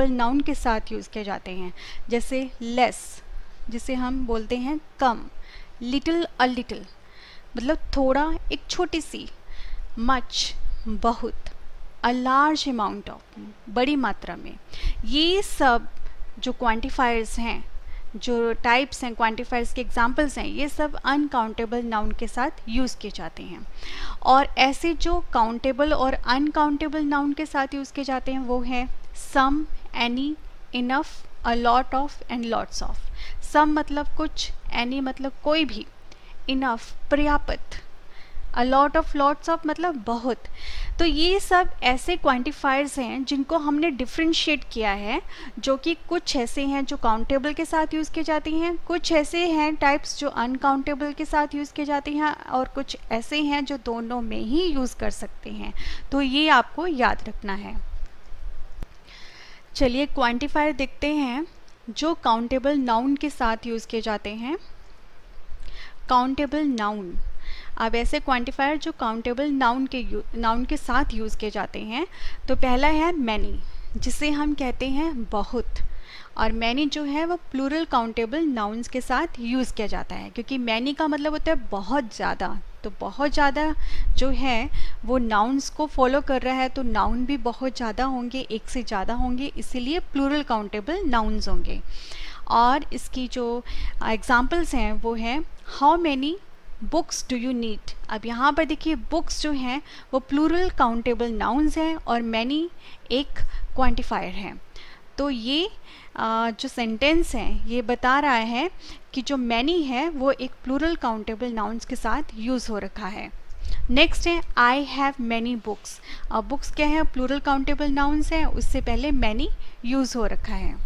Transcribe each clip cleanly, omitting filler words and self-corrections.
Noun के साथ use किए जाते हैं, जैसे लेस, जिसे हम बोलते हैं कम, लिटिल अ लिटिल मतलब थोड़ा, एक छोटी सी, मच बहुत, अ लार्ज अमाउंट ऑफ बड़ी मात्रा में। ये सब जो क्वांटिफायर्स हैं, जो टाइप्स हैं क्वांटिफायर्स के एग्जांपल्स हैं, ये सब अनकाउंटेबल नाउन के साथ यूज़ किए जाते हैं। और ऐसे जो काउंटेबल और अनकाउंटेबल नाउन के साथ यूज़ किए जाते हैं वो हैं some, any, enough, a lot of and lots of. Some मतलब कुछ, एनी मतलब कोई भी, इनफ पर्याप्त, a lot of lots of मतलब बहुत। तो ये सब ऐसे क्वांटिफायर्स हैं जिनको हमने डिफ्रेंशिएट किया है, जो कि कुछ ऐसे हैं जो काउंटेबल के साथ यूज़ किए जाती हैं, कुछ ऐसे हैं टाइप्स जो अनकाउंटेबल के साथ यूज़ किए जाती हैं, और कुछ ऐसे हैं जो दोनों में ही यूज़ कर सकते हैं। तो ये आपको याद रखना है। चलिए क्वांटिफायर देखते हैं जो काउंटेबल नाउन के साथ यूज़ किए जाते हैं। काउंटेबल नाउन, अब ऐसे क्वांटिफायर जो काउंटेबल नाउन के साथ यूज़ किए जाते हैं, तो पहला है मैनी, जिसे हम कहते हैं बहुत। और मैनी जो है वो प्लूरल काउंटेबल नाउन्स के साथ यूज़ किया जाता है, क्योंकि मैनी का मतलब होता है बहुत ज़्यादा। तो बहुत ज़्यादा जो है वो नाउन्स को फॉलो कर रहा है, तो नाउन भी बहुत ज़्यादा होंगे, एक से ज़्यादा होंगे, इसीलिए प्लूरल काउंटेबल नाउन्स होंगे। और इसकी जो एग्जांपल्स हैं वो हैं how many books do you need. अब यहाँ पर देखिए बुक्स जो हैं वो प्लूरल काउंटेबल नाउन्स हैं और मैनी एक क्वांटिफायर है। तो ये जो सेंटेंस है ये बता रहा है कि जो मैनी है वो एक प्लूरल काउंटेबल नाउन्स के साथ यूज़ हो रखा है। नेक्स्ट है आई हैव मैनी बुक्स। अब बुक्स क्या है, प्लूरल काउंटेबल नाउन्स है, उससे पहले मैनी यूज़ हो रखा है।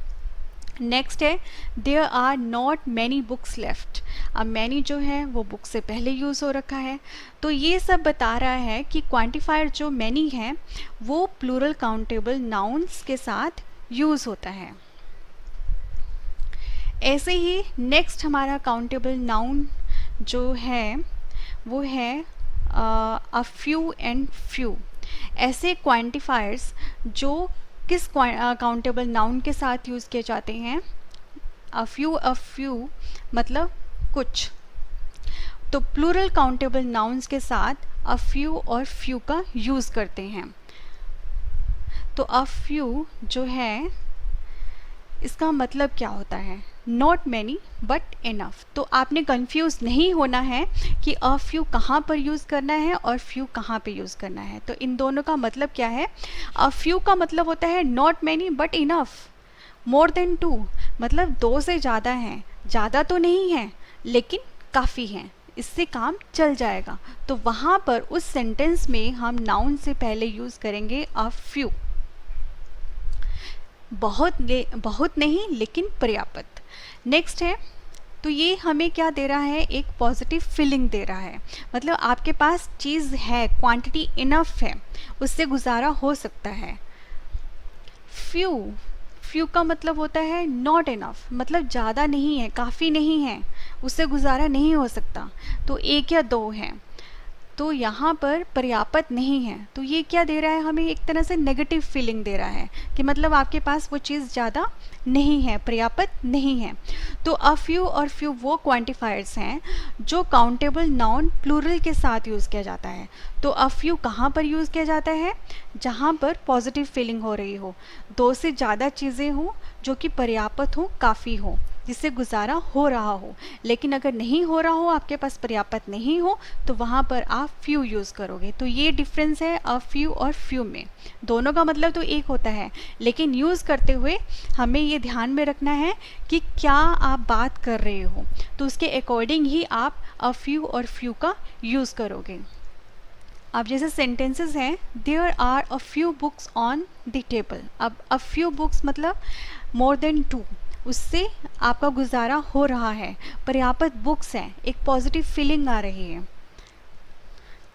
नेक्स्ट है there are not many books left. अब मैनी जो है वो बुक से पहले यूज़ हो रखा है। तो ये सब बता रहा है कि क्वांटिफायर जो मैनी है वो प्लूरल काउंटेबल नाउन्स के साथ यूज़ होता है। ऐसे ही नेक्स्ट हमारा काउंटेबल नाउन जो है वो है अ फ्यू एंड फ्यू। ऐसे क्वांटिफायर्स जो किस काउंटेबल नाउन के साथ यूज़ किए जाते हैं, अ फ्यू मतलब कुछ। तो प्लूरल काउंटेबल नाउन्स के साथ अ फ्यू और फ्यू का यूज़ करते हैं। तो अ फ्यू जो है इसका मतलब क्या होता है, नॉट मैनी बट इनफ। तो आपने कंफ्यूज नहीं होना है कि अ फ्यू कहाँ पर यूज़ करना है और फ्यू कहाँ पे यूज़ करना है। तो इन दोनों का मतलब क्या है, अ फ्यू का मतलब होता है not many but enough, more than two मतलब दो से ज़्यादा हैं, ज़्यादा तो नहीं है लेकिन काफ़ी हैं, इससे काम चल जाएगा। तो वहाँ पर उस सेंटेंस में हम नाउन से पहले यूज़ करेंगे अ फ्यू। बहुत नहीं लेकिन पर्याप्त। नेक्स्ट है, तो ये हमें क्या दे रहा है, एक पॉजिटिव फीलिंग दे रहा है। मतलब आपके पास चीज़ है, क्वांटिटी इनफ है, उससे गुजारा हो सकता है। फ्यू का मतलब होता है नॉट इनफ, मतलब ज़्यादा नहीं है, काफ़ी नहीं है, उससे गुजारा नहीं हो सकता, तो एक या दो हैं। तो यहाँ पर पर्याप्त नहीं है, तो ये क्या दे रहा है हमें, एक तरह से नेगेटिव फीलिंग दे रहा है कि मतलब आपके पास वो चीज़ ज़्यादा नहीं है, पर्याप्त नहीं है। तो अ फ्यू और फ्यू वो क्वांटिफायर्स हैं जो काउंटेबल नाउन प्लूरल के साथ यूज़ किया जाता है। तो अ फ्यू कहाँ पर यूज़ किया जाता है, जहाँ पर पॉजिटिव फीलिंग हो रही हो, दो से ज़्यादा चीज़ें हों जो कि पर्याप्त हो, काफ़ी हो, जिससे गुजारा हो रहा हो। लेकिन अगर नहीं हो रहा हो, आपके पास पर्याप्त नहीं हो, तो वहाँ पर आप फ्यू यूज़ करोगे। तो ये डिफरेंस है अ फ्यू और फ्यू में। दोनों का मतलब तो एक होता है, लेकिन यूज़ करते हुए हमें ये ध्यान में रखना है कि क्या आप बात कर रहे हो, तो उसके अकॉर्डिंग ही आप अ फ्यू और फ्यू का यूज़ करोगे। अब जैसे सेंटेंसेस हैं, there are a few books on the table. अब अ फ्यू बुक्स मतलब मोर देन टू, उससे आपका गुजारा हो रहा है, पर्याप्त बुक्स हैं, एक पॉजिटिव फीलिंग आ रही है।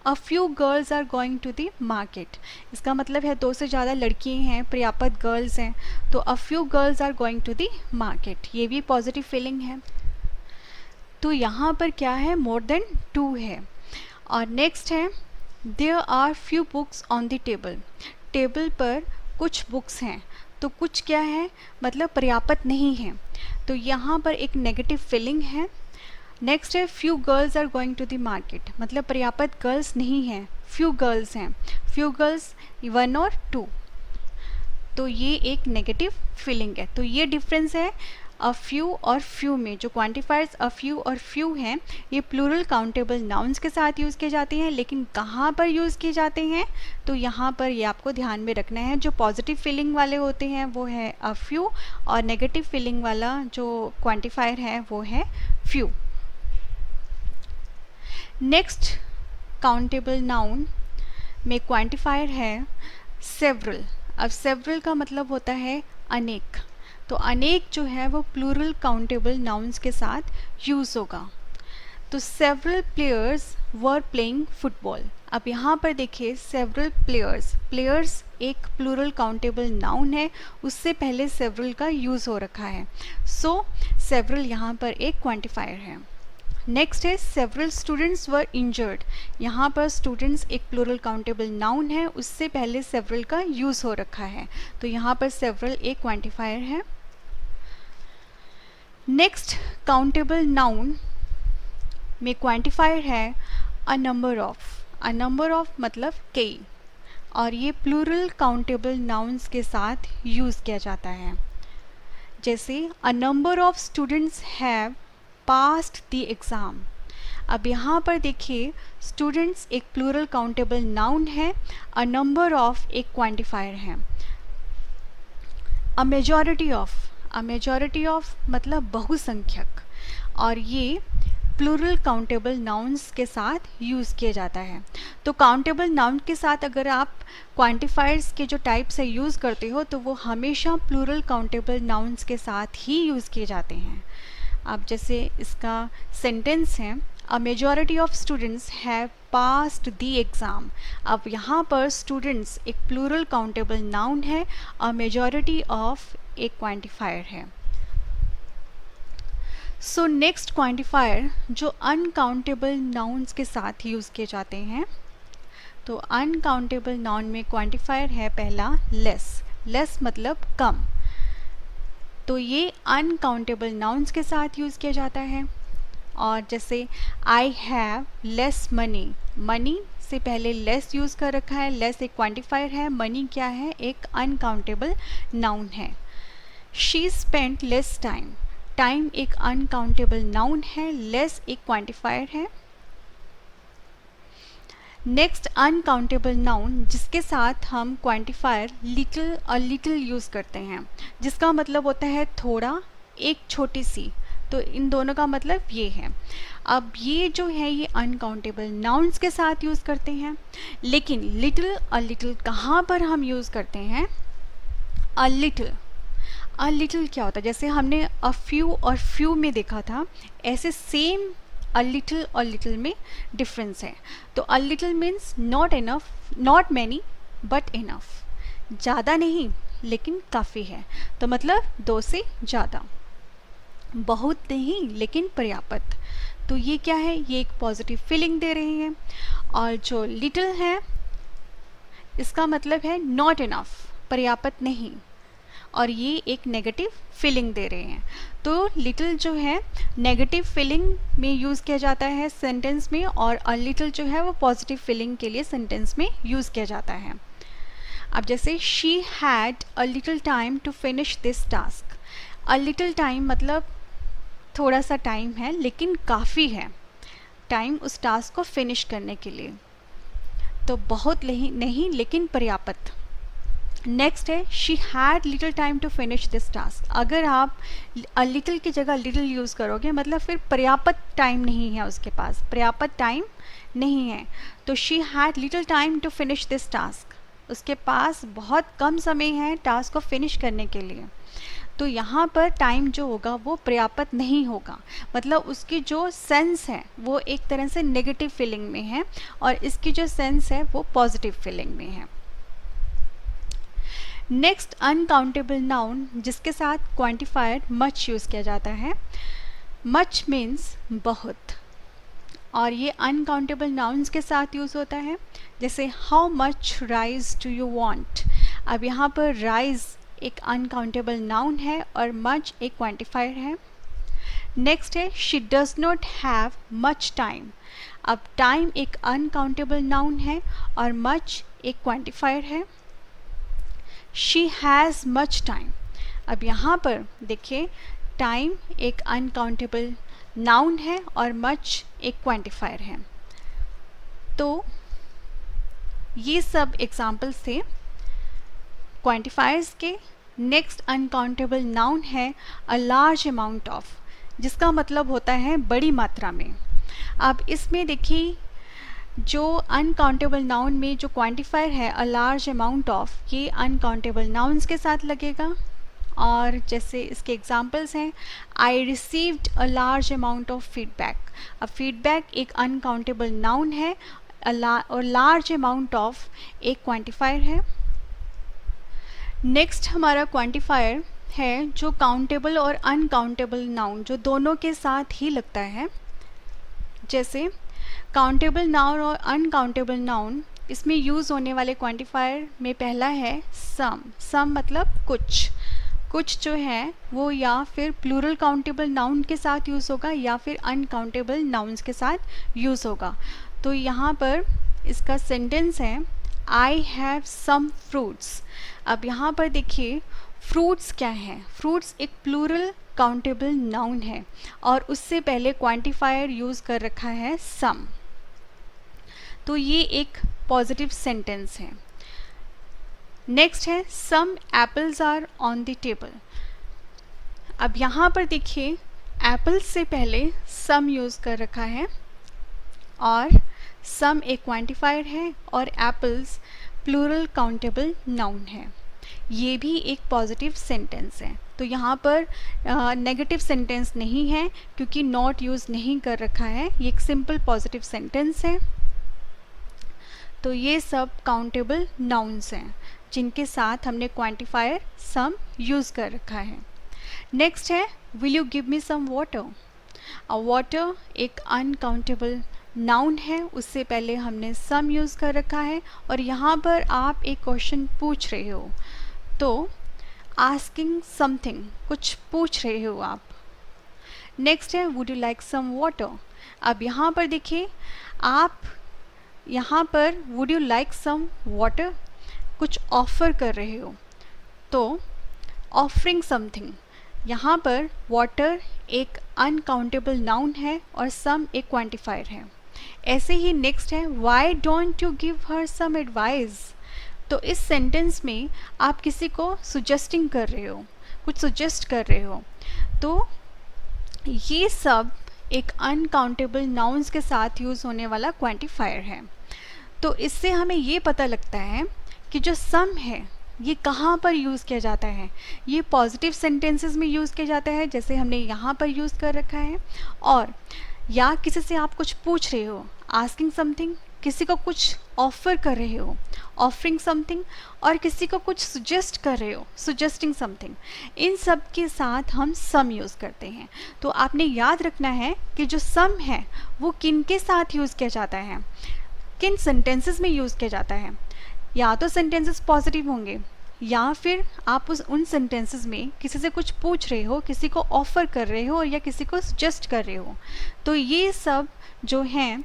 A few girls are going to the market, इसका मतलब है दो से ज़्यादा लड़कियाँ हैं, पर्याप्त गर्ल्स हैं, तो a few girls are going to the market, ये भी पॉजिटिव फीलिंग है। तो यहाँ पर क्या है, मोर देन टू है। और नेक्स्ट है there are few books on the table. Table पर कुछ बुक्स हैं, तो कुछ क्या है, मतलब पर्याप्त नहीं है, तो यहाँ पर एक नेगेटिव फीलिंग है। नेक्स्ट है few girls are going to the market, मतलब पर्याप्त गर्ल्स नहीं हैं, फ्यू गर्ल्स हैं, फ्यू गर्ल्स 1 और 2, तो ये एक नेगेटिव फीलिंग है। तो ये डिफरेंस है अ फ्यू और फ्यू में। जो क्वांटिफायर्स अ फ्यू और फ्यू हैं ये प्लूरल काउंटेबल नाउन्स के साथ यूज़ किए जाते हैं, लेकिन कहाँ पर यूज़ किए जाते हैं, तो यहाँ पर ये आपको ध्यान में रखना है। जो पॉजिटिव फीलिंग वाले होते हैं वो है अ फ्यू, और नेगेटिव फीलिंग वाला जो क्वांटिफायर है वो है फ्यू। नेक्स्ट काउंटेबल नाउन में क्वांटिफायर है सेवरल। अब सेवरल का मतलब होता है अनेक, तो अनेक जो है वो प्लूरल काउंटेबल नाउन्स के साथ यूज़ होगा। तो several players were playing football. अब यहाँ पर देखिए सेवरल प्लेयर्स, प्लेयर्स एक प्लूरल काउंटेबल नाउन है, उससे पहले सेवरल का यूज़ हो रखा है, सो सेवरल यहाँ पर एक क्वांटिफायर है। नेक्स्ट है सेवरल स्टूडेंट्स वर इंजर्ड। यहाँ पर स्टूडेंट्स एक प्लूरल काउंटेबल नाउन है, उससे पहले सेवरल का यूज़ हो रखा है, तो यहाँ पर सेवरल एक क्वांटिफायर है। नेक्स्ट काउंटेबल नाउन में क्वांटिफायर है a number of. A number of मतलब कई, और ये प्लूरल काउंटेबल नाउन्स के साथ यूज़ किया जाता है। जैसे a number of students have passed the exam. अब यहाँ पर देखिए स्टूडेंट्स एक प्लूरल काउंटेबल नाउन है, अ नंबर ऑफ एक क्वांटिफायर है। A majority of, a majority of मतलब बहुसंख्यक, और ये प्लूरल काउंटेबल नाउन्स के साथ यूज़ किया जाता है। तो काउंटेबल नाउन के साथ अगर आप क्वांटिफायर्स के जो टाइप से यूज़ करते हो तो वो हमेशा प्लूरल काउंटेबल नाउन्स के साथ ही यूज़ किए जाते हैं। अब जैसे इसका सेंटेंस है a majority of students have passed the exam. अब यहाँ पर स्टूडेंट्स एक प्लूरल काउंटेबल नाउन है, अ मेजॉरिटी ऑफ एक क्वांटिफायर है। सो नेक्स्ट क्वांटिफायर जो अनकाउंटेबल नाउन्स के साथ यूज़ किए जाते हैं, तो अनकाउंटेबल नाउन में क्वांटिफायर है पहला लेस। लेस मतलब कम, तो ये अनकाउंटेबल नाउन्स के साथ यूज़ किया जाता है। और जैसे I have less money, money से पहले लेस यूज़ कर रखा है, लेस एक क्वांटिफायर है, मनी क्या है, एक अनकाउंटेबल नाउन है। She spent less time, time एक अनकाउंटेबल नाउन है, लेस एक क्वांटिफायर है। नेक्स्ट अनकाउंटेबल नाउन जिसके साथ हम क्वांटिफायर लिटिल और लिटिल यूज़ करते हैं, जिसका मतलब होता है थोड़ा, एक छोटी सी, तो इन दोनों का मतलब ये है। अब ये जो है ये अनकाउंटेबल नाउन्स के साथ यूज़ करते हैं, लेकिन लिटिल और लिटिल कहाँ पर हम यूज़ करते हैं, अ लिटिल। अ लिटिल क्या होता है, जैसे हमने अ फ्यू और फ्यू में देखा था, ऐसे सेम अ लिटिल और लिटिल में डिफरेंस है। तो a little means not enough, not many but enough, ज़्यादा नहीं लेकिन काफ़ी है, तो मतलब 2 से ज़्यादा, बहुत नहीं लेकिन पर्याप्त। तो ये क्या है, ये एक पॉजिटिव फीलिंग दे रही है। और जो लिटिल है इसका मतलब है नॉट इनफ, पर्याप्त नहीं, और ये एक नेगेटिव फीलिंग दे रहे हैं। तो लिटिल जो है नेगेटिव फीलिंग में यूज़ किया जाता है सेंटेंस में, और अ लिटिल जो है वो पॉजिटिव फीलिंग के लिए सेंटेंस में यूज़ किया जाता है। अब जैसे she had a little time to finish this task. A little time मतलब थोड़ा सा टाइम है लेकिन काफ़ी है टाइम उस टास्क को फिनिश करने के लिए, तो बहुत नहीं लेकिन पर्याप्त। नेक्स्ट है she had little time to finish this task. अगर आप अ लिटिल की जगह लिटिल यूज़ करोगे मतलब फिर पर्याप्त टाइम नहीं है उसके पास, पर्याप्त टाइम नहीं है, तो she had little time to finish this task, उसके पास बहुत कम समय है टास्क को फिनिश करने के लिए। तो यहाँ पर टाइम जो होगा वो पर्याप्त नहीं होगा, मतलब उसकी जो सेंस है वो एक तरह से नेगेटिव फीलिंग में है, और इसकी जो सेंस है वो पॉजिटिव फीलिंग में है। नेक्स्ट अनकाउंटेबल नाउन जिसके साथ क्वांटिफायर मच यूज़ किया जाता है। मच मीन्स बहुत, और ये अनकाउंटेबल नाउन्स के साथ यूज़ होता है। जैसे how much rice do you want. अब यहाँ पर राइस एक अनकाउंटेबल नाउन है और मच एक क्वांटिफायर है। नेक्स्ट है she does not have much time. अब टाइम एक अनकाउंटेबल नाउन है और मच एक क्वांटिफायर है। She has much time. अब यहाँ पर देखिए टाइम एक अनकाउंटेबल नाउन है और मच एक क्वांटिफायर है। तो ये सब एग्जाम्पल्स थे क्वांटिफायर्स के। नेक्स्ट अनकाउंटेबल नाउन है अ लार्ज अमाउंट ऑफ, जिसका मतलब होता है बड़ी मात्रा में। अब इसमें देखिए जो अनकाउंटेबल नाउन में जो क्वांटिफायर है अ लार्ज अमाउंट ऑफ, ये अनकाउंटेबल नाउन्स के साथ लगेगा। और जैसे इसके एग्जांपल्स हैं, I received a large amount of feedback. अब फीडबैक एक अनकाउंटेबल नाउन है और लार्ज अमाउंट ऑफ एक क्वांटिफायर है। नेक्स्ट हमारा क्वांटिफायर है जो काउंटेबल और अनकाउंटेबल नाउन जो दोनों के साथ ही लगता है। जैसे काउंटेबल नाउन और अनकाउंटेबल नाउन, इसमें यूज़ होने वाले क्वांटिफायर में पहला है सम। सम मतलब कुछ जो है वो या फिर प्लूरल काउंटेबल नाउन के साथ यूज़ होगा या फिर अनकाउंटेबल नाउन्स के साथ यूज़ होगा। तो यहाँ पर इसका सेंटेंस है आई हैव सम फ्रूट्स। अब यहाँ पर देखिए फ्रूट्स क्या है, फ्रूट्स एक प्लूरल काउंटेबल नाउन है और उससे पहले क्वांटिफायर यूज़ कर रखा है सम। तो ये एक पॉजिटिव सेंटेंस है। नेक्स्ट है some apples are on the table. अब यहाँ पर देखिए एप्पल्स से पहले सम यूज़ कर रखा है और सम एक क्वांटिफायर है और एप्पल्स प्लूरल काउंटेबल नाउन है। ये भी एक पॉजिटिव सेंटेंस है। तो यहाँ पर नेगेटिव सेंटेंस नहीं है क्योंकि नॉट यूज़ नहीं कर रखा है, ये एक सिंपल पॉजिटिव सेंटेंस है। तो ये सब काउंटेबल नाउन्स हैं जिनके साथ हमने क्वांटिफायर सम यूज़ कर रखा है। नेक्स्ट है will you give me some water. Water एक अनकाउंटेबल नाउन है, उससे पहले हमने सम यूज़ कर रखा है और यहाँ पर आप एक क्वेश्चन पूछ रहे हो, तो आस्किंग समथिंग, कुछ पूछ रहे हो आप। नेक्स्ट है would you like some water. अब यहाँ पर देखिए आप यहाँ पर would you like some water कुछ ऑफ़र कर रहे हो, तो ऑफरिंग समथिंग। यहाँ पर वाटर एक अनकाउंटेबल नाउन है और सम एक क्वांटिफायर है। ऐसे ही नेक्स्ट है why don't you give her some advice. तो इस सेंटेंस में आप किसी को सुजेस्टिंग कर रहे हो, कुछ सुजेस्ट कर रहे हो। तो ये सब एक अनकाउंटेबल नाउन्स के साथ यूज़ होने वाला क्वांटिफायर है। तो इससे हमें ये पता लगता है कि जो सम है ये कहाँ पर यूज़ किया जाता है। ये पॉजिटिव सेंटेंसेस में यूज़ किया जाता है जैसे हमने यहाँ पर यूज़ कर रखा है, और या किसी से आप कुछ पूछ रहे हो आस्किंग समथिंग, किसी को कुछ ऑफ़र कर रहे हो ऑफरिंग समथिंग, और किसी को कुछ सुजेस्ट कर रहे हो सुजेस्टिंग समथिंग। इन सब के साथ हम सम यूज़ करते हैं। तो आपने याद रखना है कि जो सम है वो किन के साथ यूज़ किया जाता है, किन सेंटेंसेस में यूज़ किया जाता है। या तो सेंटेंसेस पॉजिटिव होंगे या फिर आप उन सेंटेंसेस में किसी से कुछ पूछ रहे हो, किसी को ऑफ़र कर रहे हो या किसी को सजेस्ट कर रहे हो। तो ये सब जो हैं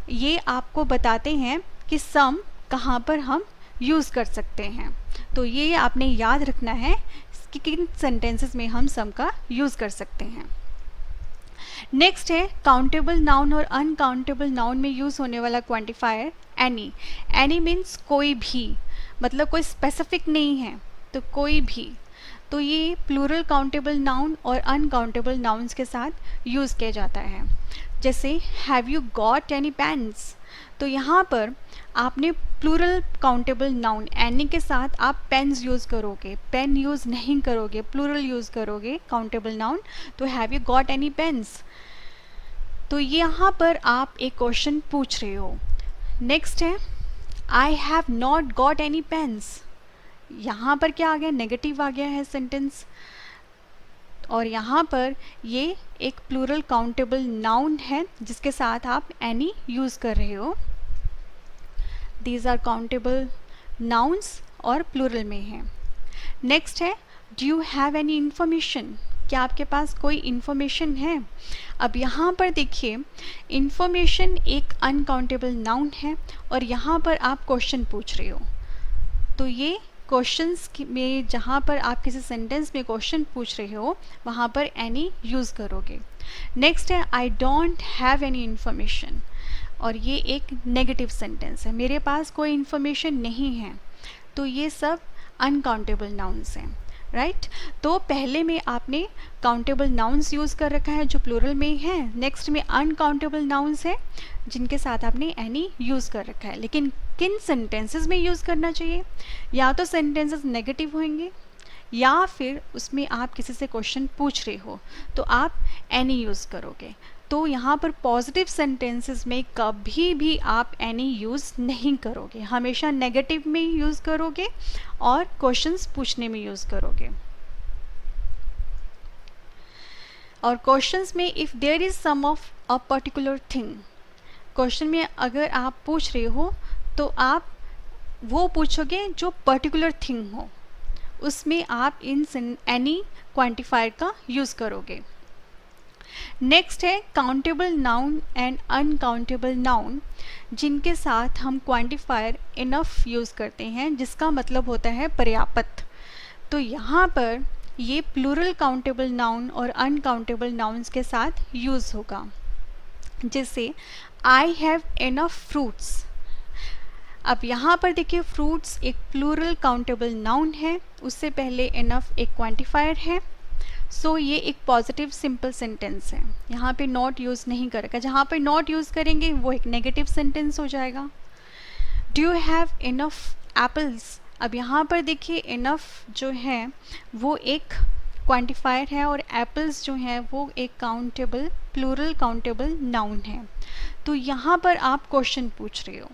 ये आपको बताते हैं कि सम कहाँ पर हम यूज़ कर सकते हैं। तो ये आपने याद रखना है कि किन सेंटेंसेस में हम सम का यूज़ कर सकते हैं। नेक्स्ट है काउंटेबल नाउन और अनकाउंटेबल नाउन में यूज़ होने वाला क्वांटिफायर एनी। एनी मीन्स कोई भी, मतलब कोई स्पेसिफिक नहीं है, तो कोई भी। तो ये प्लूरल काउंटेबल नाउन और अनकाउंटेबल नाउन्स के साथ यूज़ किया जाता है। जैसे have you got any pens. तो यहाँ पर आपने प्लूरल काउंटेबल नाउन एनी के साथ आप पेन्स यूज़ करोगे, पेन यूज़ नहीं करोगे, प्लूरल यूज़ करोगे काउंटेबल नाउन। तो have you got any pens. तो यहाँ पर आप एक क्वेश्चन पूछ रहे हो। नेक्स्ट है I have not got any pens. यहाँ पर क्या आ गया, नेगेटिव आ गया है सेंटेंस, और यहाँ पर ये एक प्लूरल काउंटेबल नाउन है जिसके साथ आप एनी यूज़ कर रहे हो। दीज आर काउंटेबल नाउन्स और प्लूरल में हैं। नेक्स्ट है do you have any information, क्या आपके पास कोई इंफॉर्मेशन है। अब यहाँ पर देखिए इंफॉर्मेशन एक अनकाउंटेबल नाउन है और यहाँ पर आप क्वेश्चन पूछ रहे हो, तो ये क्वेश्चंस में जहाँ पर आप किसी सेंटेंस में क्वेश्चन पूछ रहे हो वहाँ पर एनी यूज़ करोगे। नेक्स्ट है I don't have any information, और ये एक नेगेटिव सेंटेंस है, मेरे पास कोई इंफॉर्मेशन नहीं है। तो ये सब अनकाउंटेबल नाउन्स हैं, राइट। तो पहले में आपने काउंटेबल नाउन्स यूज़ कर रखा है जो प्लूरल में है, नेक्स्ट में अनकाउंटेबल नाउन्स है जिनके साथ आपने एनी यूज़ कर रखा है। लेकिन किन सेंटेंसेस में यूज़ करना चाहिए, या तो सेंटेंसेस नेगेटिव होंगे या फिर उसमें आप किसी से क्वेश्चन पूछ रहे हो तो आप एनी यूज़ करोगे। तो यहाँ पर पॉजिटिव सेंटेंसेस में कभी भी आप एनी यूज़ नहीं करोगे, हमेशा नेगेटिव में यूज़ करोगे और क्वेश्चंस पूछने में यूज़ करोगे। और क्वेश्चंस में if there is some of a particular thing, question में अगर आप पूछ रहे हो तो आप वो पूछोगे जो पर्टिकुलर थिंग हो, उसमें आप इन एनी क्वांटिफायर का यूज़ करोगे। नेक्स्ट है countable noun and uncountable noun, जिनके साथ हम क्वांटिफायर इनफ यूज़ करते हैं, जिसका मतलब होता है पर्याप्त। तो यहाँ पर ये प्लूरल काउंटेबल नाउन और अनकाउंटेबल नाउन्स के साथ यूज़ होगा। जैसे आई हैव इनफ फ्रूट्स, अब यहाँ पर देखिए फ्रूट्स एक प्लूरल काउंटेबल नाउन है, उससे पहले इनफ एक क्वांटिफायर है, सो ये एक पॉजिटिव सिंपल सेंटेंस है, यहाँ पे नॉट यूज़ नहीं करेगा। जहाँ पे नॉट यूज़ करेंगे वो एक नेगेटिव सेंटेंस हो जाएगा। Do you have enough apples, अब यहाँ पर देखिए इनफ जो है वो एक क्वांटिफायर है और एप्पल्स जो है वो एक काउंटेबल प्लूरल काउंटेबल नाउन है। तो यहाँ पर आप क्वेश्चन पूछ रहे हो,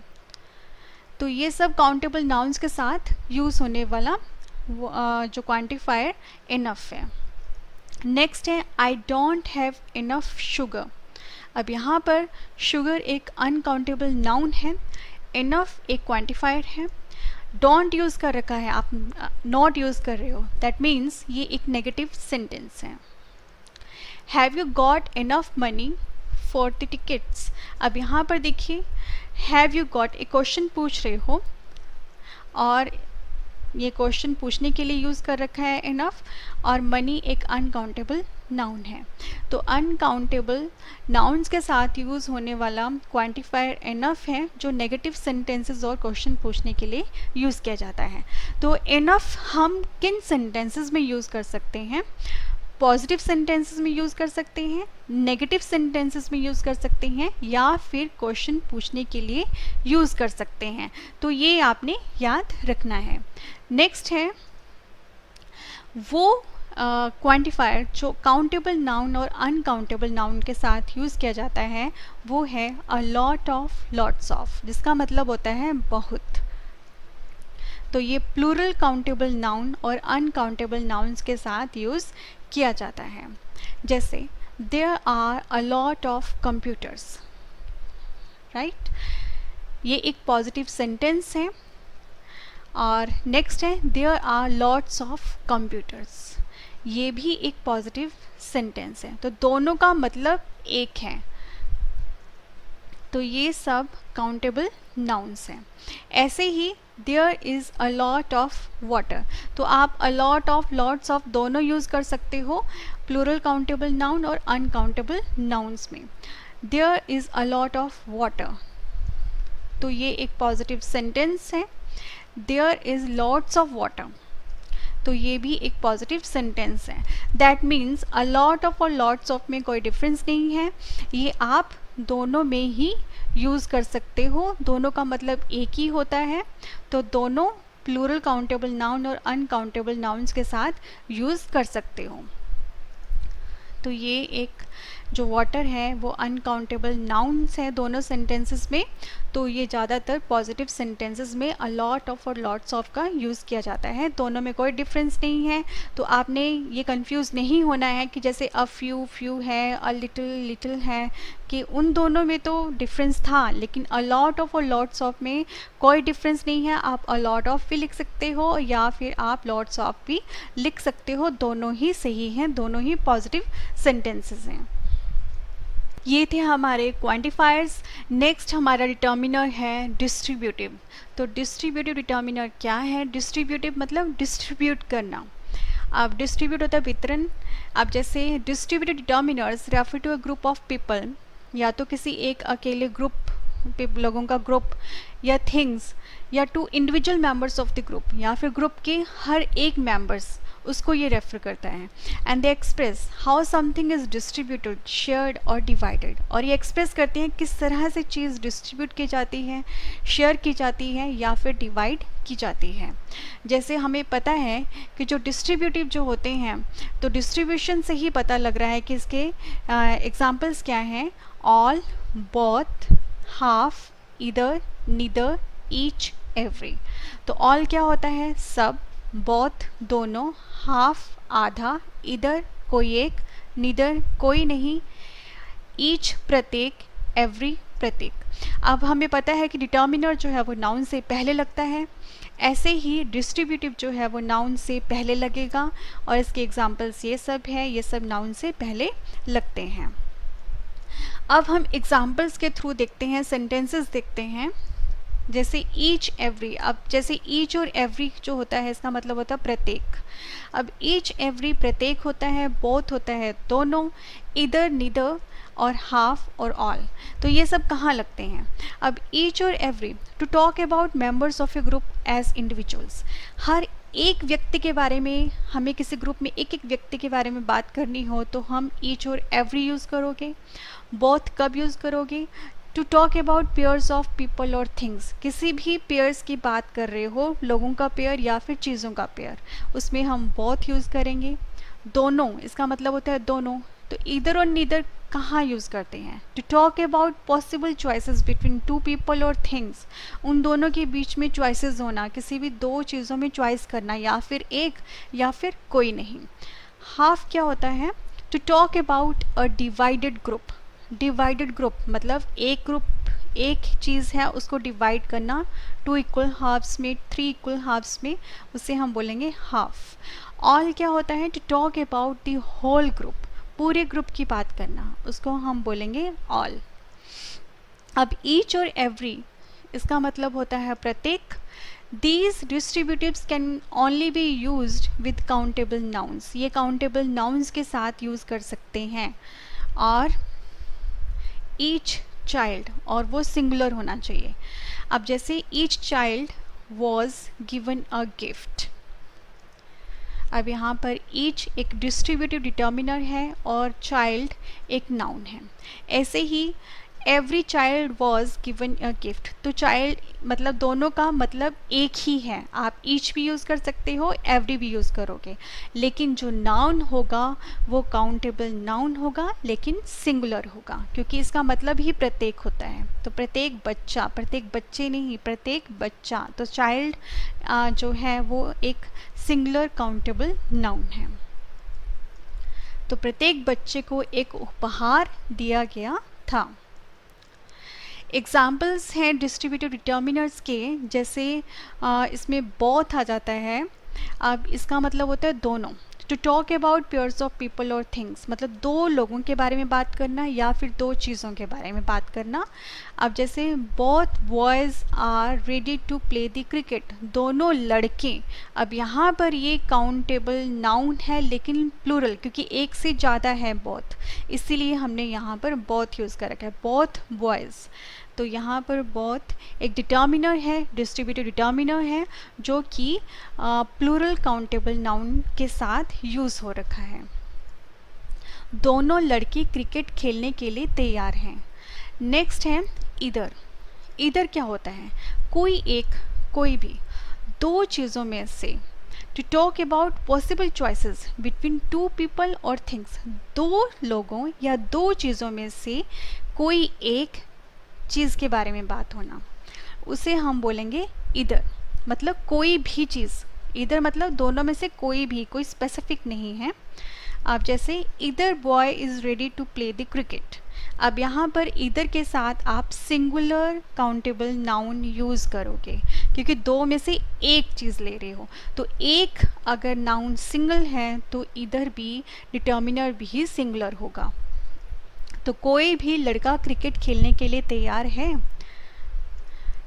तो ये सब काउंटेबल नाउन्स के साथ यूज़ होने वाला जो क्वांटिफायर इनफ है। नेक्स्ट है I don't have enough sugar, अब यहाँ पर शुगर एक अनकाउंटेबल नाउन है, इनफ एक क्वांटिफायर है, डोंट यूज़ कर रखा है, आप नॉट यूज़ कर रहे हो, दैट मीन्स ये एक नेगेटिव सेंटेंस है। Have you got enough money for the tickets, अब यहाँ पर देखिए हैव यू गॉट एक क्वेश्चन पूछ रहे हो और ये क्वेश्चन पूछने के लिए यूज़ कर रखा है इनफ, और मनी एक अनकाउंटेबल नाउन है। तो अनकाउंटेबल नाउन्स के साथ यूज़ होने वाला क्वांटिफायर इनफ है जो नेगेटिव सेंटेंसेस और क्वेश्चन पूछने के लिए यूज़ किया जाता है। तो इनफ हम किन सेंटेंसेस में यूज़ कर सकते हैं, पॉजिटिव सेंटेंसेस में यूज़ कर सकते हैं, नेगेटिव सेंटेंसेस में यूज़ कर सकते हैं, या फिर क्वेश्चन पूछने के लिए यूज़ कर सकते हैं। तो ये आपने याद रखना है। नेक्स्ट है वो क्वांटिफायर जो काउंटेबल नाउन और अनकाउंटेबल नाउन के साथ यूज़ किया जाता है, वो है a lot of, lots of, जिसका मतलब होता है बहुत। तो ये प्लूरल काउंटेबल नाउन और अनकाउंटेबल नाउन्स के साथ यूज़ किया जाता है। जैसे there are a lot of computers, right, ये एक पॉजिटिव सेंटेंस है। और नेक्स्ट है there are lots of computers, ये भी एक पॉजिटिव सेंटेंस है, तो दोनों का मतलब एक है। तो ये सब काउंटेबल नाउन्स हैं। ऐसे ही there is a lot of water, तो आप a lot of, lots of दोनों यूज़ कर सकते हो प्लूरल काउंटेबल नाउन और अनकाउंटेबल नाउन्स में। There is a lot of water, तो ये एक पॉजिटिव सेंटेंस है। There is lots of water, तो ये भी एक पॉजिटिव सेंटेंस है। That means a lot of और लॉट्स ऑफ में कोई डिफरेंस नहीं है, ये आप दोनों में ही यूज़ कर सकते हो, दोनों का मतलब एक ही होता है। तो दोनों प्लूरल काउंटेबल नाउन और अनकाउंटेबल नाउन्स के साथ यूज़ कर सकते हो। तो ये एक जो वाटर है वो अनकाउंटेबल नाउन्स हैं दोनों सेंटेंसेस में, तो ये ज़्यादातर पॉजिटिव सेंटेंसेस में अ लॉट ऑफ और लॉट्स ऑफ का यूज़ किया जाता है। दोनों में कोई डिफरेंस नहीं है, तो आपने ये कंफ्यूज नहीं होना है कि जैसे अ फ्यू फ्यू है, अ लिटिल लिटिल है, कि उन दोनों में तो डिफरेंस था, लेकिन अ लॉट ऑफ और लॉट्स ऑफ में कोई डिफरेंस नहीं है। आप अ लॉट ऑफ भी लिख सकते हो या फिर आप लॉट्स ऑफ भी लिख सकते हो, दोनों ही सही हैं, दोनों ही पॉजिटिव सेंटेंसेस हैं। ये थे हमारे क्वांटिफायर्स। नेक्स्ट हमारा डिटर्मिनर है डिस्ट्रीब्यूटिव। तो डिस्ट्रीब्यूटिव डिटर्मिनर क्या है? डिस्ट्रीब्यूटिव मतलब डिस्ट्रीब्यूट करना। अब डिस्ट्रीब्यूट होता है वितरण। अब जैसे distributive determiners refer to a group of people, या तो किसी एक अकेले ग्रुप लोगों का ग्रुप, या थिंग्स, या to individual members of the group, या फिर ग्रुप के हर एक मेंबर्स, उसको ये रेफर करता है। And they express how something is distributed, shared और डिवाइडेड। और ये एक्सप्रेस करते हैं किस तरह से चीज़ डिस्ट्रीब्यूट की जाती है, शेयर की जाती है या फिर डिवाइड की जाती है। जैसे हमें पता है कि जो डिस्ट्रीब्यूटिव जो होते हैं, तो डिस्ट्रीब्यूशन से ही पता लग रहा है कि इसके एग्जाम्पल्स क्या हैं। All, both, half, either, neither, each, every. तो ऑल क्या होता है? सब, बोथ दोनों, हाफ आधा, इधर कोई एक, नीदर कोई नहीं, ईच प्रत्येक, एवरी प्रत्येक। अब हमें पता है कि डिटर्मिनर जो है वो नाउन से पहले लगता है, ऐसे ही डिस्ट्रीब्यूटिव जो है वो नाउन से पहले लगेगा, और इसके एग्जाम्पल्स ये सब है, ये सब नाउन से पहले लगते हैं। अब हम एग्जाम्पल्स के थ्रू देखते हैं, सेंटेंसेस देखते हैं। जैसे ईच एवरी, अब जैसे ईच और एवरी जो होता है इसका मतलब होता है प्रत्येक। अब ईच एवरी प्रत्येक होता है, बोथ होता है दोनों, इधर नीदर और हाफ और ऑल। तो ये सब कहाँ लगते हैं? अब ईच और every to talk about members of a group as individuals. हर एक व्यक्ति के बारे में, हमें किसी ग्रुप में एक एक व्यक्ति के बारे में बात करनी हो तो हम ईच और एवरी यूज़ करोगे। बोथ कब यूज़ करोगे? To talk about pairs of people और थिंग्स। किसी भी पेयर्स की बात कर रहे हो, लोगों का पेयर या फिर चीज़ों का पेयर, उसमें हम बोथ यूज़ करेंगे। दोनों, इसका मतलब होता है दोनों। तो ईदर और नीदर कहाँ यूज़ करते हैं? To talk about possible choices between two people और थिंग्स। उन दोनों के बीच में चॉइसेस होना, किसी भी दो चीज़ों में चॉइस करना, या फिर एक या फिर कोई नहीं। हाफ क्या होता है? To talk about a divided group. Divided group मतलब एक ग्रुप, एक चीज़ है उसको डिवाइड करना 2 इक्वल हाफ्स में, 3 इक्वल हाफ्स में, उसे हम बोलेंगे हाफ। ऑल क्या होता है? To talk about the whole group, पूरे ग्रुप की बात करना, उसको हम बोलेंगे ऑल। अब ईच और एवरी, इसका मतलब होता है प्रत्येक। These distributives can only be used with countable nouns। ये countable nouns के साथ यूज़ कर सकते हैं। और ईच चाइल्ड, और वो सिंगुलर होना चाहिए। अब जैसे each child was given a gift. अब यहाँ पर ईच एक डिस्ट्रीब्यूटिव डिटर्मिनर है और चाइल्ड एक नाउन है। ऐसे ही every child was given a gift, तो चाइल्ड मतलब दोनों का मतलब एक ही है। आप ईच भी यूज़ कर सकते हो, एवरी भी यूज़ करोगे, लेकिन जो नाउन होगा वो काउंटेबल नाउन होगा, लेकिन सिंगुलर होगा, क्योंकि इसका मतलब ही प्रत्येक होता है। तो प्रत्येक बच्चा, प्रत्येक बच्चे नहीं, प्रत्येक बच्चा, तो चाइल्ड जो है वो एक सिंगुलर काउंटेबल नाउन है। तो प्रत्येक बच्चे को एक उपहार दिया गया था। एग्जाम्पल्स हैं डिस्ट्रीब्यूटिव डिटर्मिनर्स के, जैसे इसमें बोथ आ जाता है। अब इसका मतलब होता है दोनों। To talk about pairs of people और थिंग्स मतलब दो लोगों के बारे में बात करना या फिर दो चीज़ों के बारे में बात करना। अब जैसे both boys are ready to play the cricket, दोनों लड़के। अब यहाँ पर ये काउंटेबल नाउन है लेकिन प्लूरल, क्योंकि एक से ज़्यादा है बोथ, इसीलिए हमने यहाँ पर बोथ यूज़ कर रखा है, बोथ बॉयज़। तो यहाँ पर बोथ एक डिटर्मिनर है, डिस्ट्रीब्यूटिव डिटर्मिनर है, जो कि प्लूरल काउंटेबल नाउन के साथ यूज़ हो रखा है। दोनों लड़के क्रिकेट खेलने के लिए तैयार हैं। नेक्स्ट है इधर। इधर क्या होता है? कोई एक, कोई भी दो चीज़ों में से to talk about possible choices between two people और थिंग्स, दो लोगों या दो चीज़ों में से कोई एक चीज़ के बारे में बात होना, उसे हम बोलेंगे इधर, मतलब कोई भी चीज़। इधर मतलब दोनों में से कोई भी, कोई स्पेसिफिक नहीं है। अब जैसे इधर boy is ready to play the cricket, अब यहाँ पर इधर के साथ आप सिंगुलर काउंटेबल नाउन यूज़ करोगे क्योंकि दो में से एक चीज़ ले रहे हो। तो एक अगर नाउन सिंगल है तो इधर भी डिटर्मिनर भी सिंगुलर होगा। तो कोई भी लड़का क्रिकेट खेलने के लिए तैयार है।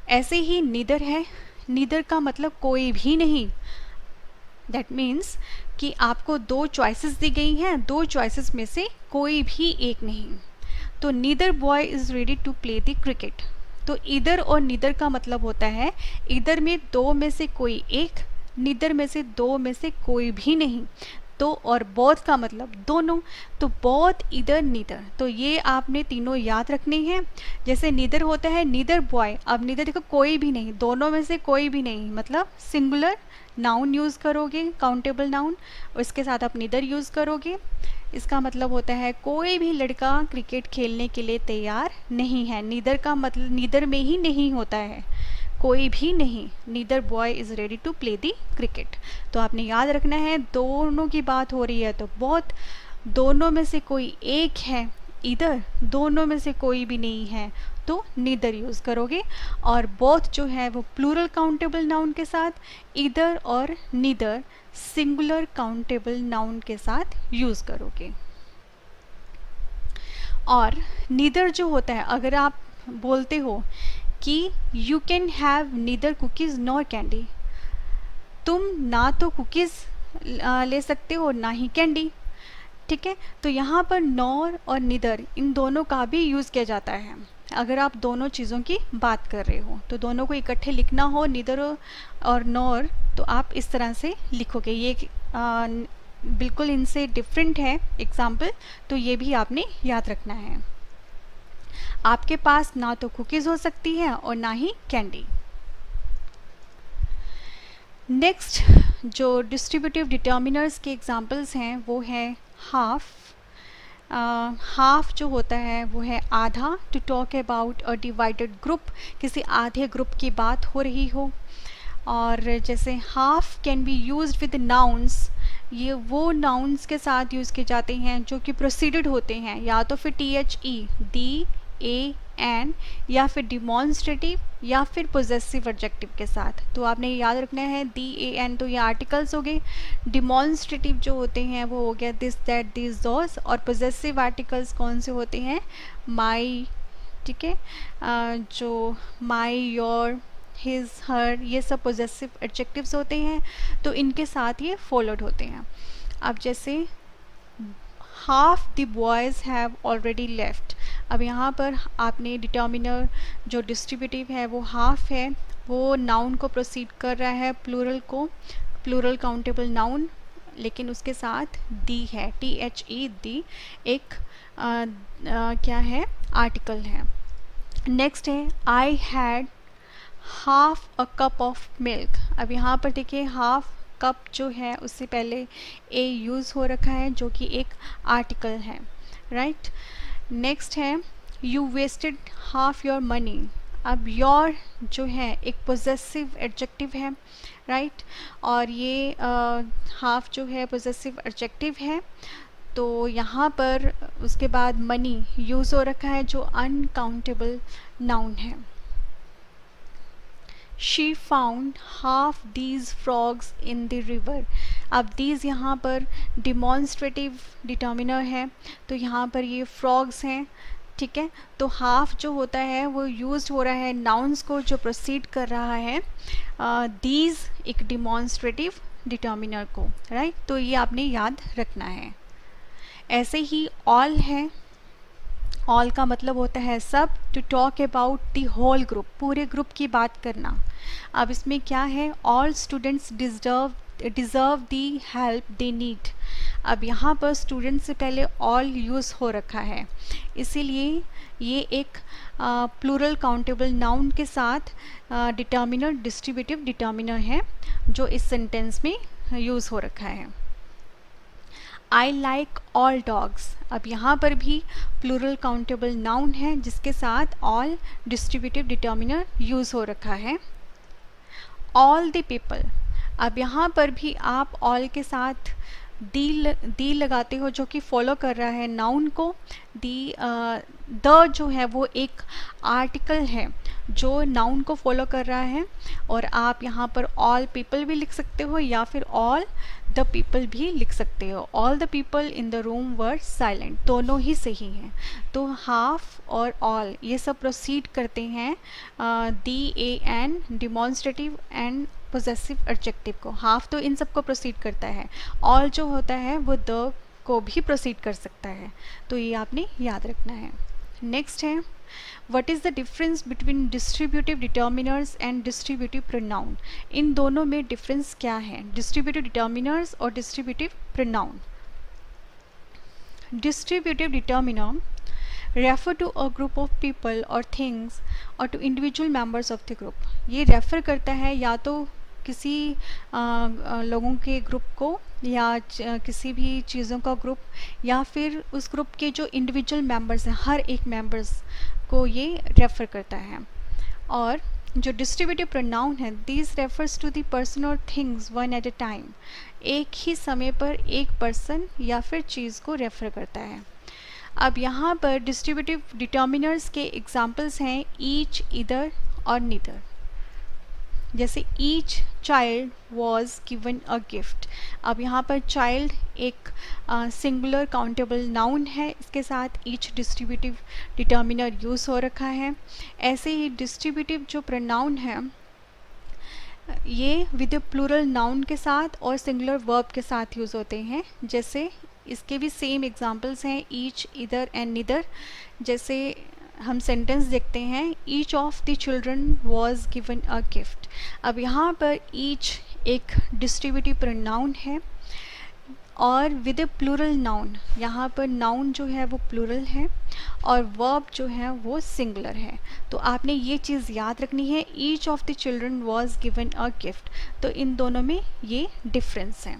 ऐसे ही नीदर है, नीदर का मतलब कोई भी नहीं। दैट मीन्स कि आपको दो चॉइसेस दी गई हैं, दो चॉइसेस में से कोई भी एक नहीं। तो neither boy is ready to play the cricket, तो इधर और नीदर का मतलब होता है इधर में दो में से कोई एक, नीदर में से दो में से कोई भी नहीं। तो और बोथ का मतलब दोनों, तो बोथ इधर नीदर, तो ये आपने तीनों याद रखने हैं। जैसे नीदर होता है नीदर बॉय, अब नीदर देखो कोई भी नहीं, दोनों में से कोई भी नहीं, मतलब सिंगुलर नाउन यूज़ करोगे, काउंटेबल नाउन, और इसके साथ आप नीदर यूज़ करोगे। इसका मतलब होता है कोई भी लड़का क्रिकेट खेलने के लिए तैयार नहीं है। नीदर का मतलब नीदर में ही नहीं होता है, कोई भी नहीं। Neither boy is ready to play the cricket, तो आपने याद रखना है दोनों की बात हो रही है तो बहुत, दोनों में से कोई एक है इधर, दोनों में से कोई भी नहीं है तो नीदर यूज़ करोगे। और बोथ जो है वो प्लूरल काउंटेबल नाउन के साथ, इधर और नीदर सिंगुलर काउंटेबल नाउन के साथ यूज़ करोगे। और नीदर जो होता है, अगर आप बोलते हो कि you can have neither cookies nor candy, तुम ना तो कुकीज़ ले सकते हो ना ही कैंडी, ठीक है। तो यहाँ पर नॉर और नीदर इन दोनों का भी यूज़ किया जाता है। अगर आप दोनों चीज़ों की बात कर रहे हो तो दोनों को इकट्ठे लिखना हो, नीदर और नॉर, तो आप इस तरह से लिखोगे। ये बिल्कुल इनसे डिफरेंट है एग्जाम्पल, तो ये भी आपने याद रखना है। आपके पास ना तो कुकीज़ हो सकती है और ना ही कैंडी। नेक्स्ट जो डिस्ट्रीब्यूटिव डिटर्मिनर्स के एग्जाम्पल्स हैं वो है हाफ। हाफ जो होता है वो है आधा, to talk about a divided group, किसी आधे ग्रुप की बात हो रही हो। और जैसे half can be used with nouns, ये वो नाउन्स के साथ यूज़ किए जाते हैं जो कि प्रोसीडेड होते हैं या तो फिर THE, दी, ए, एन, या फिर डिमॉन्स्ट्रेटिव या फिर पोजेसिव एडजेक्टिव के साथ। तो आपने याद रखना है दी, ए, एन, तो ये आर्टिकल्स हो गए। डिमॉन्स्ट्रेटिव जो होते हैं वो हो गया दिस, दैट, दिस, दोस। और पोजेसिव आर्टिकल्स कौन से होते हैं, माई, ठीक है, जो माई, योर, हिज, हर, ये सब पोजेसिव एडजेक्टिव्स होते हैं, तो इनके साथ ये फॉलोड होते हैं। अब जैसे half the boys have already left, अब यहाँ पर आपने डिटर्मिनर जो डिस्ट्रीब्यूटिव है वो हाफ है, वो नाउन को प्रोसीड कर रहा है, प्लूरल को, प्लूरल काउंटेबल नाउन, लेकिन उसके साथ दी है, THE, दी एक क्या है, आर्टिकल है। नेक्स्ट है I had half a cup of milk. अब यहाँ पर देखिए हाफ कप जो है उससे पहले ए यूज़ हो रखा है जो कि एक आर्टिकल है, राइट। नेक्स्ट है you wasted half your money. अब योर जो है एक पोजेसिव एडजेक्टिव है, राइट, और ये हाफ जो है पोजेसिव एडजेक्टिव है। तो यहाँ पर उसके बाद मनी यूज़ हो रखा है जो अनकाउंटेबल नाउन है। She found half these frogs in the river। अब these यहाँ पर डिमॉन्स्ट्रेटिव डिटर्मिनर है, तो यहाँ पर ये फ्रॉग्स हैं, ठीक है। तो हाफ जो होता है वो यूज़ हो रहा है नाउन्स को जो प्रोसीड कर रहा है these एक डिमॉन्स्ट्रेटिव डिटर्मिनर को, राइट। तो ये आपने याद रखना है। ऐसे ही ऑल है, ऑल का मतलब होता है सब, to talk about the whole group, पूरे ग्रुप की बात करना। अब इसमें क्या है, all students deserve the help they need. अब यहाँ पर स्टूडेंट से पहले ऑल यूज़ हो रखा है, इसीलिए ये एक प्लूरल काउंटेबल नाउन के साथ डिटर्मिनर डिस्ट्रीब्यूटिव डिटर्मिनर है जो इस सेंटेंस में यूज़ हो रखा है। आई लाइक ऑल डॉग्स, अब यहाँ पर भी प्लूरल काउंटेबल नाउन है जिसके साथ ऑल डिस्ट्रीब्यूटिव डिटर्मिनर यूज़ हो रखा है। ऑल द पीपल, अब यहाँ पर भी आप ऑल के साथ दी लगाते हो जो कि फॉलो कर रहा है नाउन को। द जो है वो एक आर्टिकल है जो नाउन को फॉलो कर रहा है, और आप यहाँ पर ऑल पीपल भी लिख सकते हो या फिर ऑल द पीपल भी लिख सकते हो। All the people in the room were silent, दोनों ही सही हैं। तो हाफ और ऑल ये सब प्रोसीड करते हैं the a an demonstrative and possessive adjective को। हाफ तो इन सब को प्रोसीड करता है, ऑल जो होता है वो द को भी प्रोसीड कर सकता है, तो ये आपने याद रखना है। नेक्स्ट है what is the difference between distributive determiners and distributive pronoun. इन दोनों में डिफरेंस क्या है, डिस्ट्रीब्यूटिव डिटर्मिनर्स और distributive pronoun. Distributive determiner refer to a group of people और थिंग्स और to individual members of the group. ये रेफर करता है या तो किसी लोगों के ग्रुप को या किसी भी चीज़ों का ग्रुप, या फिर उस ग्रुप के जो इंडिविजुअल मेंबर्स हैं हर एक मेंबर्स को ये रेफ़र करता है। और जो डिस्ट्रीब्यूटिव प्रोनाउन है this refers to the person और things one at a time, एक ही समय पर एक पर्सन या फिर चीज़ को रेफ़र करता है। अब यहाँ पर डिस्ट्रीब्यूटिव डिटर्मिनर्स के एग्जाम्पल्स हैं ईच, इधर और नीदर। जैसे each child was given a gift, अब यहाँ पर चाइल्ड एक सिंगुलर काउंटेबल नाउन है, इसके साथ ईच डिस्ट्रीब्यूटिव डिटर्मिनर यूज़ हो रखा है। ऐसे ही डिस्ट्रीब्यूटिव जो प्रोनाउन है ये विद प्लूरल नाउन के साथ और सिंगुलर वर्ब के साथ यूज़ होते हैं। जैसे इसके भी सेम एग्जांपल्स हैं ईच, इधर एंड निदर। जैसे हम सेंटेंस देखते हैं each of the children was given a gift. अब यहाँ पर ईच एक डिस्ट्रीब्यूटिव प्रोनाउन है और विद ए प्लूरल नाउन, यहाँ पर नाउन जो है वो प्लूरल है और वर्ब जो है वो सिंगुलर है। तो आपने ये चीज़ याद रखनी है, each of the children was given a gift. तो इन दोनों में ये डिफरेंस है।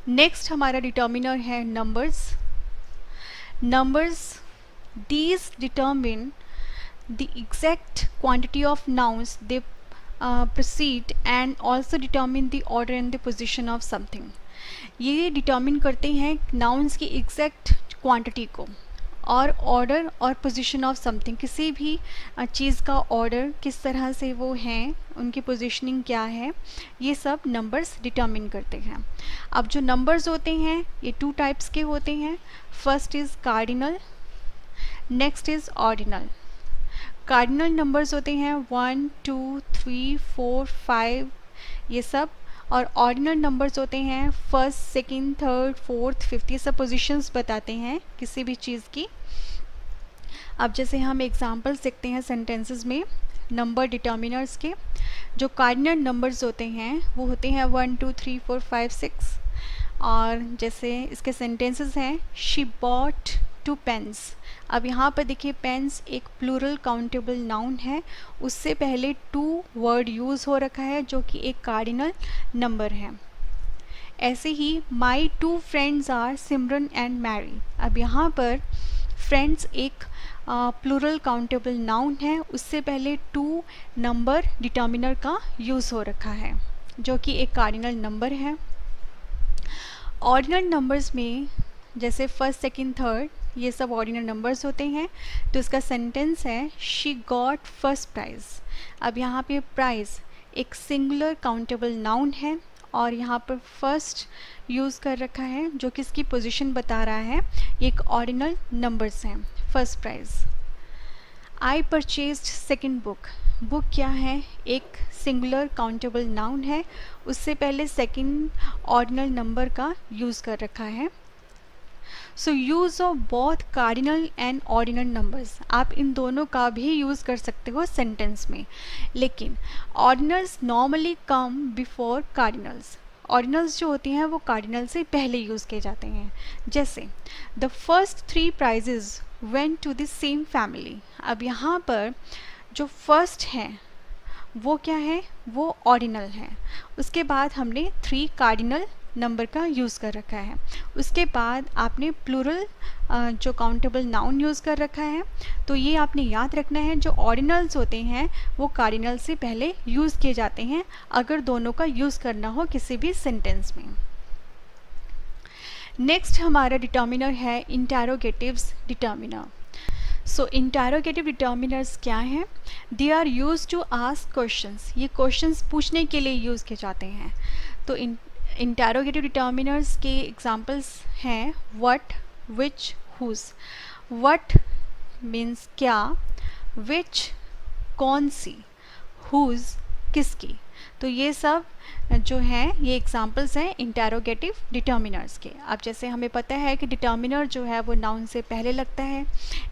नेक्स्ट हमारा डिटर्मिनर है numbers. Numbers these determine the exact quantity of nouns they proceed and also determine the order and the position of something. ये determine करते हैं नाउन्स की एग्जैक्ट क्वांटिटी को और ऑर्डर और पोजीशन ऑफ समथिंग, किसी भी चीज़ का ऑर्डर किस तरह से वो हैं, उनकी पोजीशनिंग क्या है, ये सब नंबर्स डिटर्मिन करते हैं। अब जो नंबर्स होते हैं ये टू टाइप्स के होते हैं। First is cardinal, next is ordinal. Cardinal numbers होते हैं 1, 2, 3, 4, 5 ये सब, और ऑर्डिनल नंबर्स होते हैं first, second, third, fourth, fifth, ये सब पोजीशंस बताते हैं किसी भी चीज़ की। अब जैसे हम एग्जांपल्स देखते हैं सेंटेंसेस में नंबर डिटर्मिनर्स के। जो कार्डिनल नंबर्स होते हैं वो होते हैं 1, 2, 3, 4, 5, 6। और जैसे इसके सेंटेंसेस हैं शी बॉट 2 पेन्स। अब यहाँ पर देखिए पेन्स एक प्लूरल काउंटेबल नाउन है, उससे पहले 2 वर्ड यूज़ हो रखा है जो कि एक कार्डिनल नंबर है। ऐसे ही my 2 friends are Simran and Mary. अब यहाँ पर फ्रेंड्स एक प्लूरल काउंटेबल नाउन है, उससे पहले 2 नंबर डिटर्मिनर का यूज़ हो रखा है जो कि एक कार्डिनल नंबर है। ऑर्डिनल नंबर्स में जैसे फर्स्ट, सेकंड, थर्ड ये सब ऑर्डिनल नंबर्स होते हैं। तो इसका सेंटेंस है शी गॉट फर्स्ट प्राइज़। अब यहाँ पे प्राइज़ एक सिंगुलर काउंटेबल नाउन है और यहाँ पर फर्स्ट यूज़ कर रखा है जो कि इसकी पोजीशन बता रहा है, एक ऑर्डिनल नंबर्स हैं। First prize. I purchased second book. Book क्या है, एक सिंगुलर काउंटेबल नाउन है, उससे पहले सेकंड ऑर्डिनल नंबर का यूज़ कर रखा है। So use of both cardinal and ordinal numbers, आप इन दोनों का भी यूज़ कर सकते हो सेंटेंस में, लेकिन ordinals normally come before cardinals. Ordinals जो होती हैं वो कार्डिनल से पहले यूज़ किए जाते हैं। जैसे the first 3 prizes went to the same family. अब यहाँ पर जो फर्स्ट है वो क्या है, वो ऑर्डिनल है। उसके बाद हमने 3 कार्डिनल नंबर का यूज़ कर रखा है। उसके बाद आपने प्लूरल जो काउंटेबल नाउन यूज़ कर रखा है। तो ये आपने याद रखना है, जो ऑर्डिनल्स होते हैं वो कार्डिनल से पहले यूज़ किए जाते हैं अगर दोनों का यूज़ करना हो किसी भी सेंटेंस में। नेक्स्ट हमारा डिटर्मिनर है interrogatives determiner. So interrogative determiners क्या हैं? They are use to ask questions. ये क्वेश्चंस पूछने के लिए यूज़ किए जाते हैं। तो इंटेरोगेटिव डिटर्मिनर्स के एग्जांपल्स हैं what, which, whose. What means क्या, विच कौन सी, हुज किसकी। तो ये सब जो हैं ये एग्जांपल्स हैं इंटेरोगेटिव डिटर्मिनर्स के। अब जैसे हमें पता है कि डिटर्मिनर जो है वो नाउन से पहले लगता है,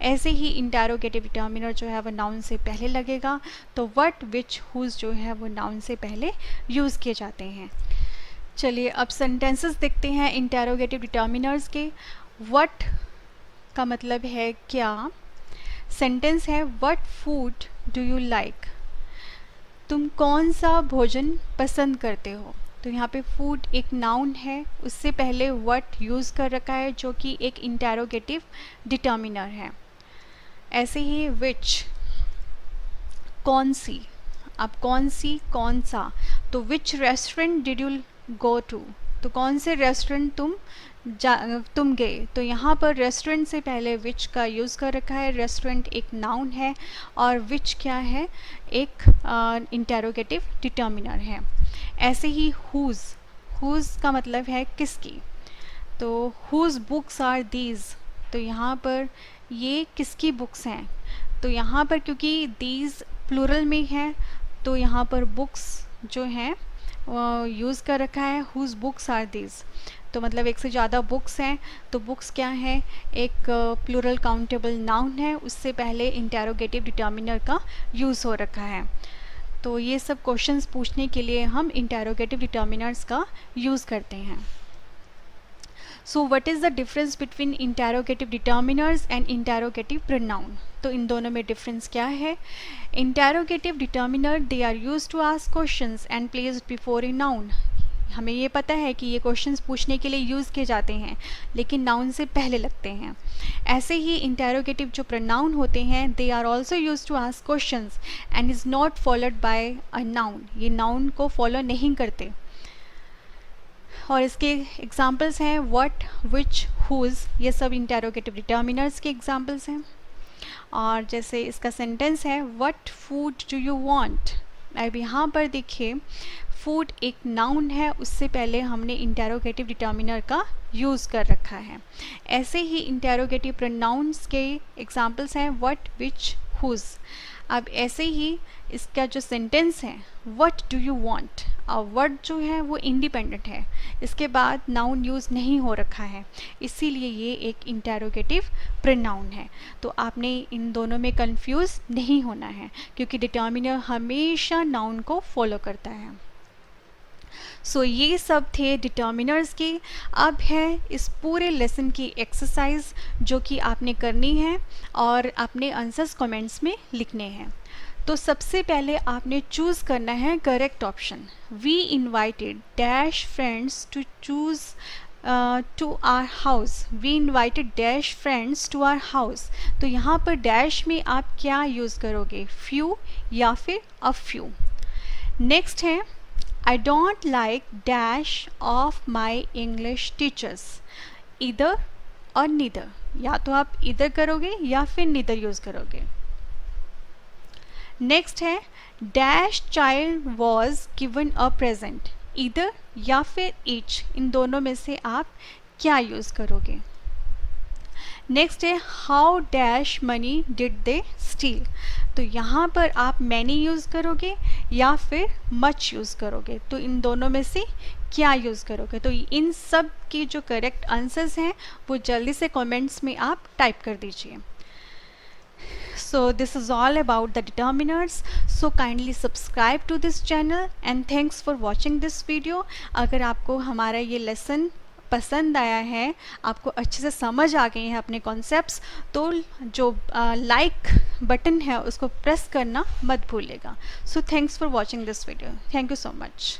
ऐसे ही इंटेरोगेटिव डिटर्मिनर जो है वो नाउन से पहले लगेगा। तो व्हाट, विच, हुज जो है वो नाउन से पहले यूज़ किए जाते हैं। चलिए अब सेंटेंसेस देखते हैं इंटेरोगेटिव डिटर्मिनर्स के। व्हाट का मतलब है क्या। सेंटेंस है what food do you like. तुम कौन सा भोजन पसंद करते हो। तो यहाँ पे फूड एक नाउन है, उससे पहले व्हाट यूज़ कर रखा है जो कि एक इंटेरोगेटिव डिटर्मिनर है। ऐसे ही विच, कौन सी। अब कौन सी, कौन सा। तो which restaurant did you go to. तो कौन से रेस्टोरेंट तुम गए। तो यहाँ पर रेस्टोरेंट से पहले विच का यूज़ कर रखा है। रेस्टोरेंट एक नाउन है और विच क्या है, एक इंटेरोगेटिव डिटर्मिनर है। ऐसे ही हुज, हुज का मतलब है किसकी। तो हुज बुक्स आर दीज। तो यहाँ पर ये किसकी बुक्स हैं। तो यहाँ पर क्योंकि दीज प्लूरल में है तो यहाँ पर बुक्स जो हैं यूज़ कर रखा है हुज बुक्स आर दीज। तो मतलब एक से ज़्यादा बुक्स हैं। तो बुक्स क्या है, एक प्लूरल काउंटेबल नाउन है, उससे पहले इंटेरोगेटिव डिटर्मिनर का यूज़ हो रखा है। तो ये सब क्वेश्चंस पूछने के लिए हम इंटेरोगेटिव डिटर्मिनर्स का यूज़ करते हैं। So what is the difference between interrogative determiners and interrogative pronoun. तो इन दोनों में डिफरेंस क्या है। Interrogative determiner they are use to ask questions and placed before a noun. हमें ये पता है कि ये क्वेश्चंस पूछने के लिए यूज़ किए जाते हैं लेकिन नाउन से पहले लगते हैं। ऐसे ही इंटेरोगेटिव जो प्रोनाउन होते हैं they are also use to ask questions and is not followed by a noun. ये नाउन को फॉलो नहीं करते। और इसके एग्जाम्पल्स हैं व्हाट, विच, हुज। ये सब इंटेरोगेटिव डिटर्मिनर्स के एग्जाम्पल्स हैं। और जैसे इसका सेंटेंस है what food do you want. अब यहाँ पर देखिए फूड एक नाउन है, उससे पहले हमने इंटेरोगेटिव डिटर्मिनर का यूज़ कर रखा है। ऐसे ही इंटेरोगेटिव प्रोनाउंस के एग्जाम्पल्स हैं व्हाट, विच, हुज। अब ऐसे ही इसका जो सेंटेंस है व्हाट डू यू वांट, और वर्ड जो है वो इंडिपेंडेंट है, इसके बाद नाउन यूज़ नहीं हो रखा है, इसीलिए ये एक इंटेरोगेटिव प्रोनाउन है। तो आपने इन दोनों में कंफ्यूज नहीं होना है क्योंकि डिटर्मिनर हमेशा नाउन को फॉलो करता है। सो ये सब थे डिटर्मिनर्स के। अब है इस पूरे लेसन की एक्सरसाइज जो कि आपने करनी है और अपने आंसर्स कमेंट्स में लिखने हैं। तो सबसे पहले आपने चूज़ करना है correct option. We invited dash friends to choose to our house. We invited dash friends to our house. तो यहाँ पर डैश में आप क्या यूज़ करोगे, फ्यू या फिर अ फ्यू। नेक्स्ट है I don't like dash of my English teachers. Either और neither, या तो आप इधर करोगे या फिर neither यूज़ करोगे। नेक्स्ट है dash child was given a present. Either या फिर each, इन दोनों में से आप क्या यूज़ करोगे। नेक्स्ट है how dash money did they still. तो यहाँ पर आप मैनी यूज़ करोगे या फिर मच यूज़ करोगे, तो इन दोनों में से क्या यूज़ करोगे। तो इन सब के जो करेक्ट आंसर्स हैं वो जल्दी से कमेंट्स में आप टाइप कर दीजिए। So this is all about the determiners. So kindly subscribe to this channel and thanks for watching this video. अगर आपको हमारा ये लेसन पसंद आया है, आपको अच्छे से समझ आ गए हैं अपने कॉन्सेप्ट्स, तो जो लाइक बटन है उसको प्रेस करना मत भूलिएगा। So thanks for watching this video. Thank you so much.